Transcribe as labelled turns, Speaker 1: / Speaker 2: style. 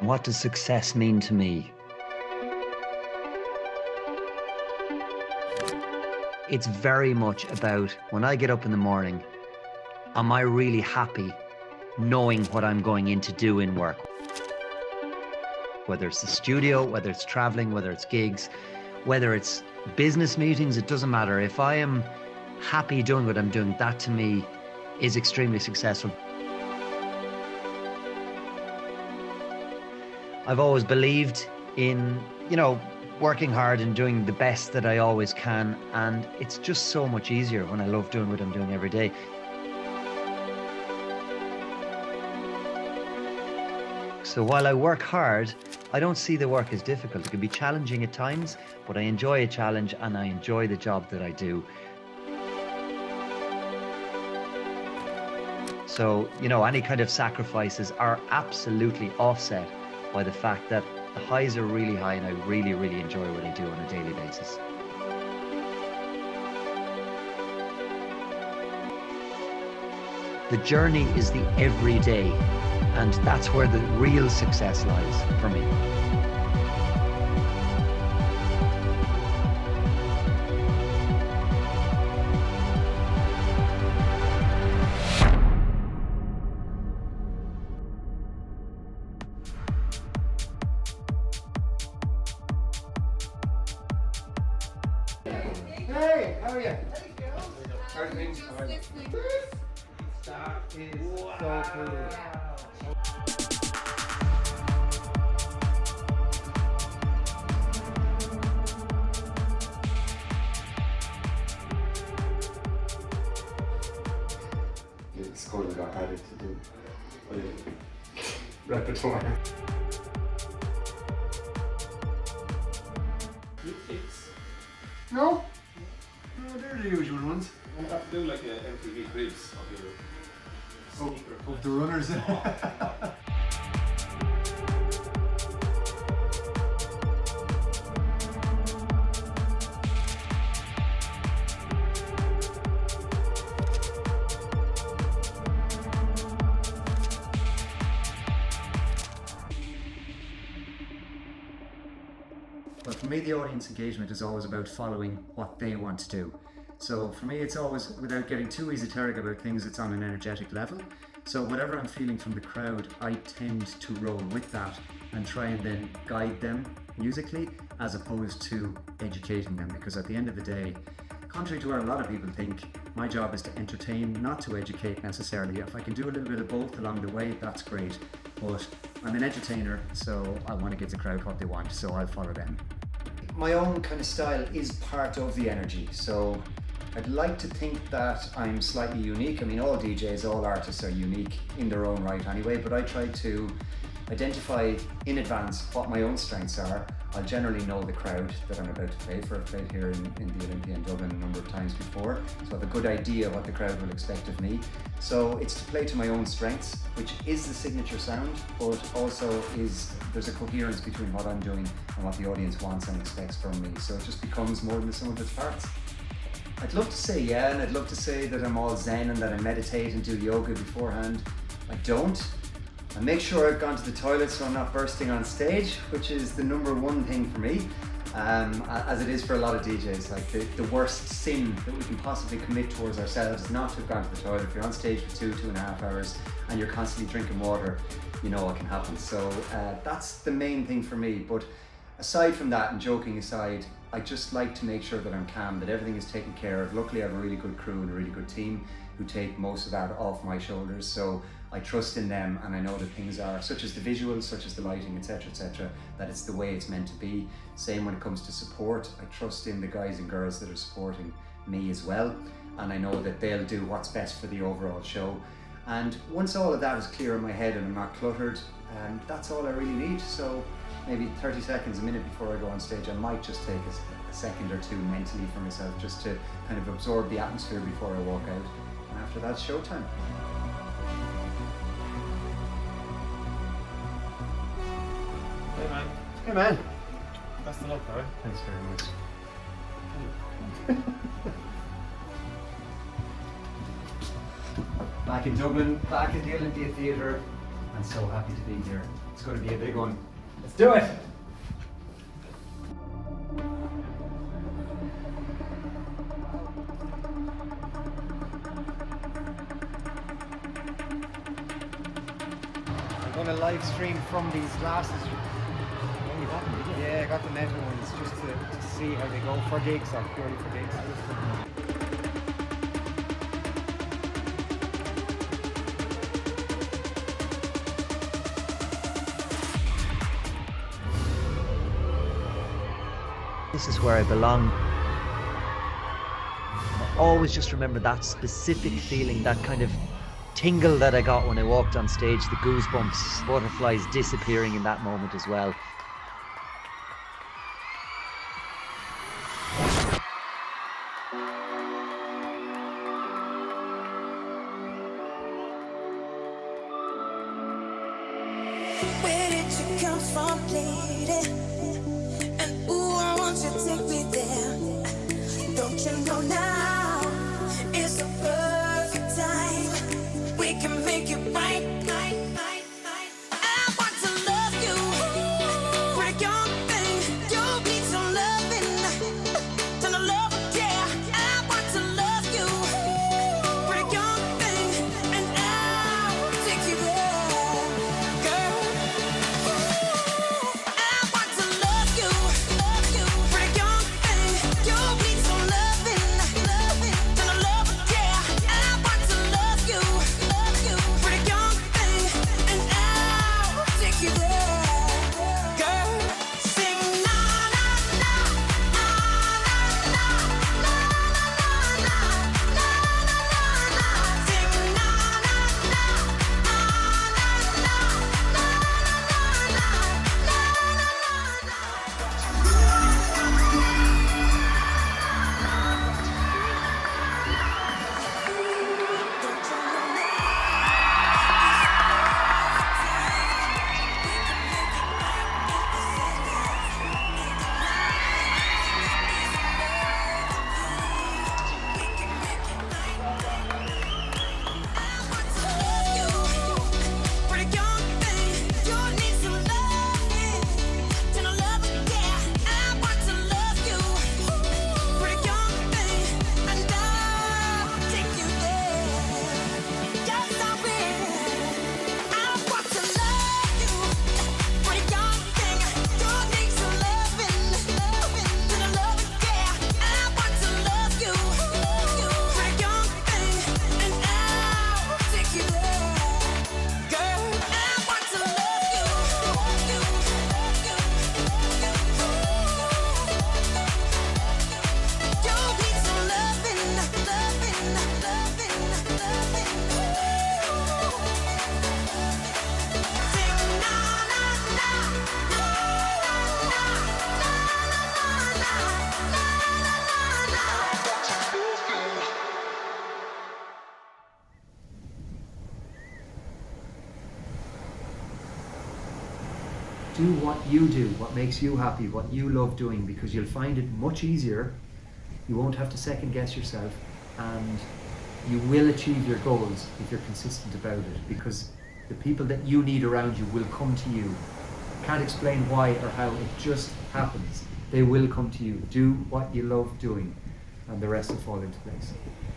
Speaker 1: What does success mean to me? It's very much about when I get up in the morning, am I really happy knowing what I'm going in to do in work? Whether it's the studio, whether it's traveling, whether it's gigs, whether it's business meetings, it doesn't matter. If I am happy doing what I'm doing, that to me is extremely successful. I've always believed in, working hard and doing the best that I always can. And it's just so much easier when I love doing what I'm doing every day. So while I work hard, I don't see the work as difficult. It can be challenging at times, but I enjoy a challenge and I enjoy the job that I do. So, any kind of sacrifices are absolutely offset by the fact that the highs are really high and I really, really enjoy what I do on a daily basis. The journey is the everyday, and that's where the real success lies for me.
Speaker 2: Hey, how are you? How are things? That is so cool. It's called got added to the repertoire. No? No, they're the usual ones.
Speaker 3: You have to do like a MTV clips of your sneaker.
Speaker 2: Of the runners.
Speaker 4: But for me, the audience engagement is always about following what they want to do. So for me, it's always, without getting too esoteric about things, it's on an energetic level. So whatever I'm feeling from the crowd, I tend to roll with that and try and then guide them musically as opposed to educating them. Because at the end of the day, contrary to what a lot of people think, my job is to entertain, not to educate necessarily. If I can do a little bit of both along the way, that's great. But I'm an entertainer, so I want to give the crowd what they want, so I'll follow them. My own kind of style is part of the energy, so I'd like to think that I'm slightly unique. I mean, all DJs, all artists are unique in their own right anyway, but I try to identify in advance what my own strengths are. I'll generally know the crowd that I'm about to play for. I've played here in the Olympia in Dublin a number of times before, so I have a good idea what the crowd will expect of me. So it's to play to my own strengths, which is the signature sound, but also there's a coherence between what I'm doing and what the audience wants and expects from me. So it just becomes more than the sum of its parts. I'd love to say yeah, and I'd love to say that I'm all zen and that I meditate and do yoga beforehand. I don't. I make sure I've gone to the toilet so I'm not bursting on stage, which is the number one thing for me, as it is for a lot of DJs. Like the worst sin that we can possibly commit towards ourselves is not to have gone to the toilet. If you're on stage for 2.5 hours and you're constantly drinking water, you know what can happen. So that's the main thing for me. But aside from that, and joking aside, I just like to make sure that I'm calm, that everything is taken care of. Luckily, I have a really good crew and a really good team who take most of that off my shoulders. So I trust in them, and I know that things are, such as the visuals, such as the lighting, etc., that it's the way it's meant to be. Same when it comes to support. I trust in the guys and girls that are supporting me as well, and I know that they'll do what's best for the overall show. And once all of that is clear in my head and I'm not cluttered, that's all I really need. So maybe 30 seconds, a minute before I go on stage, I might just take a second or two mentally for myself, just to kind of absorb the atmosphere before I walk out. And after that, showtime.
Speaker 3: Hey man,
Speaker 2: Hey man.
Speaker 3: best of luck, alright?
Speaker 2: Thanks very much.
Speaker 4: Back in Dublin, back at the Olympia Theatre, and so happy to be here. It's going to be a big one. Let's do it! I'm going to live stream from these glasses.
Speaker 1: Oh, you got them, did you?
Speaker 4: Yeah, I got the metal ones just to see how they go for gigs or purely for gigs.
Speaker 1: This is where I belong. I always just remember that specific feeling, that kind of tingle that I got when I walked on stage, the goosebumps, butterflies disappearing in that moment as well.
Speaker 5: Where did you come from, lady? And ooh, I want you to take me there. Don't you know now is the perfect time? We can make it right. I want to love you, pretty young thing. You need some loving, turn the love, yeah. I want to love you, pretty young thing, and I'll take you there, girl. I want to love you, pretty young thing. You need some loving, turn the love, yeah. I want to love you, pretty young thing, and I'll take you there, girl. Sing na na na na na na na na na na. Sing na na na na
Speaker 4: Do what you do, what makes you happy, what you love doing, because you'll find it much easier. You won't have to second guess yourself, and you will achieve your goals if you're consistent about it, because the people that you need around you will come to you. Can't explain why or how, it just happens. They will come to you. Do what you love doing, and the rest will fall into place.